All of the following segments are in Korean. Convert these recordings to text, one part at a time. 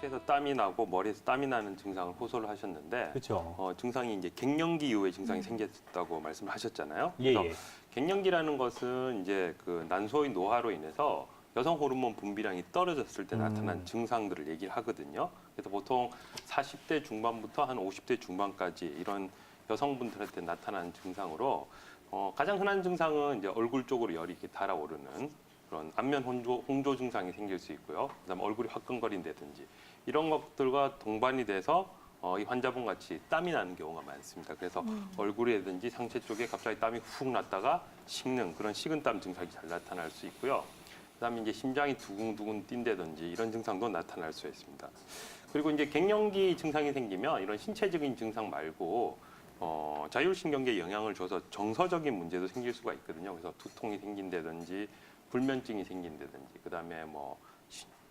상체에서 땀이 나고 머리에서 땀이 나는 증상을 호소를 하셨는데, 그렇죠. 증상이 이제 갱년기 이후에 증상이 생겼다고 말씀을 하셨잖아요. 예, 그래서 예. 갱년기라는 것은 이제 그 난소의 노화로 인해서 여성 호르몬 분비량이 떨어졌을 때 나타난 증상들을 얘기를 하거든요. 그래서 보통 40대 중반부터 한 50대 중반까지 이런 여성분들한테 나타나는 증상으로 가장 흔한 증상은 이제 얼굴 쪽으로 열이 이렇게 달아오르는 그런 안면 홍조 증상이 생길 수 있고요. 그다음에 얼굴이 화끈거린다든지 이런 것들과 동반이 돼서 이 환자분 같이 땀이 나는 경우가 많습니다. 그래서 얼굴이라든지 상체 쪽에 갑자기 땀이 훅 났다가 식는 그런 식은땀 증상이 잘 나타날 수 있고요. 그다음에 이제 심장이 두근두근 뛴다든지 이런 증상도 나타날 수 있습니다. 그리고 이제 갱년기 증상이 생기면 이런 신체적인 증상 말고 자율신경계에 영향을 줘서 정서적인 문제도 생길 수가 있거든요. 그래서 두통이 생긴다든지 불면증이 생긴다든지 그다음에 뭐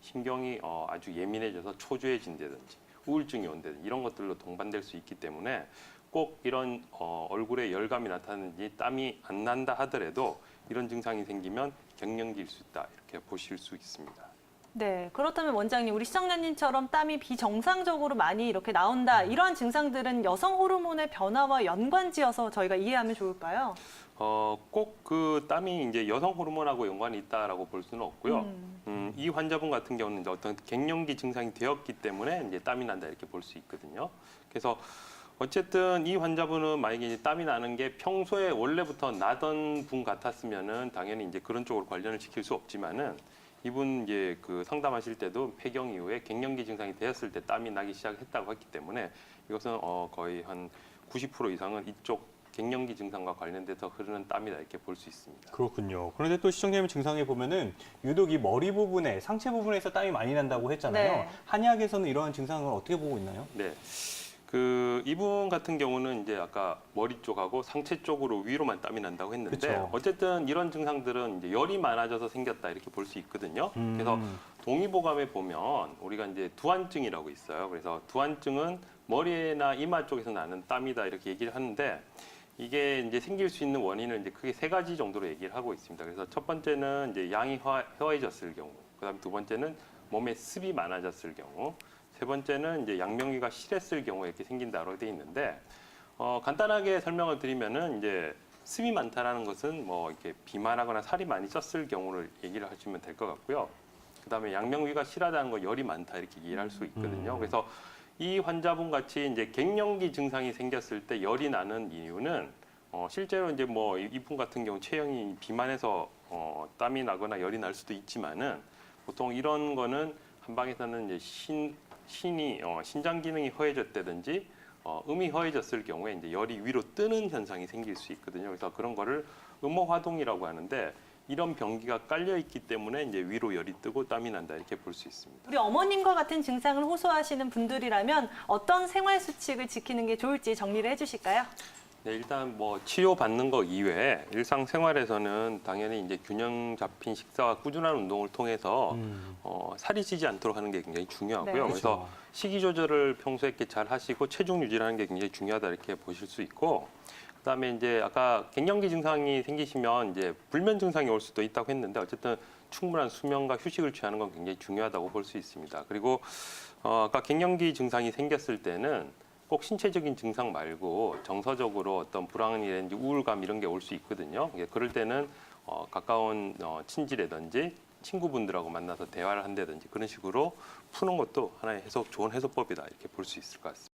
신경이 아주 예민해져서 초조해진다든지 우울증이 온다든지 이런 것들로 동반될 수 있기 때문에 꼭 이런 얼굴에 열감이 나타나는지 땀이 안 난다 하더라도 이런 증상이 생기면 갱년기일 수 있다 이렇게 보실 수 있습니다. 네, 그렇다면 원장님, 우리 시청자님처럼 땀이 비정상적으로 많이 이렇게 나온다, 이러한 증상들은 여성 호르몬의 변화와 연관지어서 저희가 이해하면 좋을까요? 꼭 그 땀이 이제 여성 호르몬하고 연관이 있다라고 볼 수는 없고요. 이 환자분 같은 경우는 이제 어떤 갱년기 증상이 되었기 때문에 이제 땀이 난다 이렇게 볼 수 있거든요. 그래서 어쨌든 이 환자분은 만약에 이제 땀이 나는 게 평소에 원래부터 나던 분 같았으면은 당연히 이제 그런 쪽으로 관련을 시킬 수 없지만은 이분 이제 그 상담하실 때도 폐경 이후에 갱년기 증상이 되었을 때 땀이 나기 시작했다고 했기 때문에 이것은 거의 한 90% 이상은 이쪽 갱년기 증상과 관련돼서 흐르는 땀이다 이렇게 볼 수 있습니다. 그렇군요. 그런데 또 시청자님 증상에 보면은 유독 이 머리 부분에, 상체 부분에서 땀이 많이 난다고 했잖아요. 네. 한의학에서는 이러한 증상을 어떻게 보고 있나요? 네. 그 이분 같은 경우는 이제 아까 머리 쪽하고 상체 쪽으로 위로만 땀이 난다고 했는데 그쵸. 어쨌든 이런 증상들은 이제 열이 많아져서 생겼다 이렇게 볼 수 있거든요. 그래서 동의보감에 보면 우리가 이제 두한증이라고 있어요. 그래서 두한증은 머리나 이마 쪽에서 나는 땀이다 이렇게 얘기를 하는데 이게 이제 생길 수 있는 원인은 이제 크게 세 가지 정도로 얘기를 하고 있습니다. 그래서 첫 번째는 이제 양이 허해졌을 경우, 그다음 두 번째는 몸에 습이 많아졌을 경우, 세 번째는 이제 양명위가 실했을 경우에 이렇게 생긴다고 되어 있는데 간단하게 설명을 드리면은 이제 습이 많다라는 것은 뭐 이렇게 비만하거나 살이 많이 쪘을 경우를 얘기를 하시면 될 것 같고요. 그다음에 양명위가 실하다는 거 열이 많다 이렇게 이해를 할 수 있거든요. 그래서 이 환자분 같이 이제 갱년기 증상이 생겼을 때 열이 나는 이유는 실제로 이제 뭐 이분 같은 경우 체형이 비만해서 땀이 나거나 열이 날 수도 있지만은 보통 이런 거는 한방에서는 이제 신장 기능이 허해졌다든지 음이 허해졌을 경우에 이제 열이 위로 뜨는 현상이 생길 수 있거든요. 그래서 그런 거를 음모화동이라고 하는데 이런 병기가 깔려 있기 때문에 이제 위로 열이 뜨고 땀이 난다 이렇게 볼 수 있습니다. 우리 어머님과 같은 증상을 호소하시는 분들이라면 어떤 생활 수칙을 지키는 게 좋을지 정리를 해주실까요? 네, 일단 뭐 치료 받는 거 이외에 일상생활에서는 당연히 이제 균형 잡힌 식사와 꾸준한 운동을 통해서 살이 찌지 않도록 하는 게 굉장히 중요하고요. 네. 그래서 그렇죠. 식이 조절을 평소에 이렇게 잘 하시고 체중 유지를 하는 게 굉장히 중요하다 이렇게 보실 수 있고, 그다음에 이제 아까 갱년기 증상이 생기시면 이제 불면 증상이 올 수도 있다고 했는데 어쨌든 충분한 수면과 휴식을 취하는 건 굉장히 중요하다고 볼 수 있습니다. 그리고 아까 갱년기 증상이 생겼을 때는 꼭 신체적인 증상 말고 정서적으로 어떤 불안이라든지 우울감 이런 게 올 수 있거든요. 그럴 때는 가까운 친지라든지 친구분들하고 만나서 대화를 한다든지 그런 식으로 푸는 것도 하나의 좋은 해소법이다 이렇게 볼 수 있을 것 같습니다.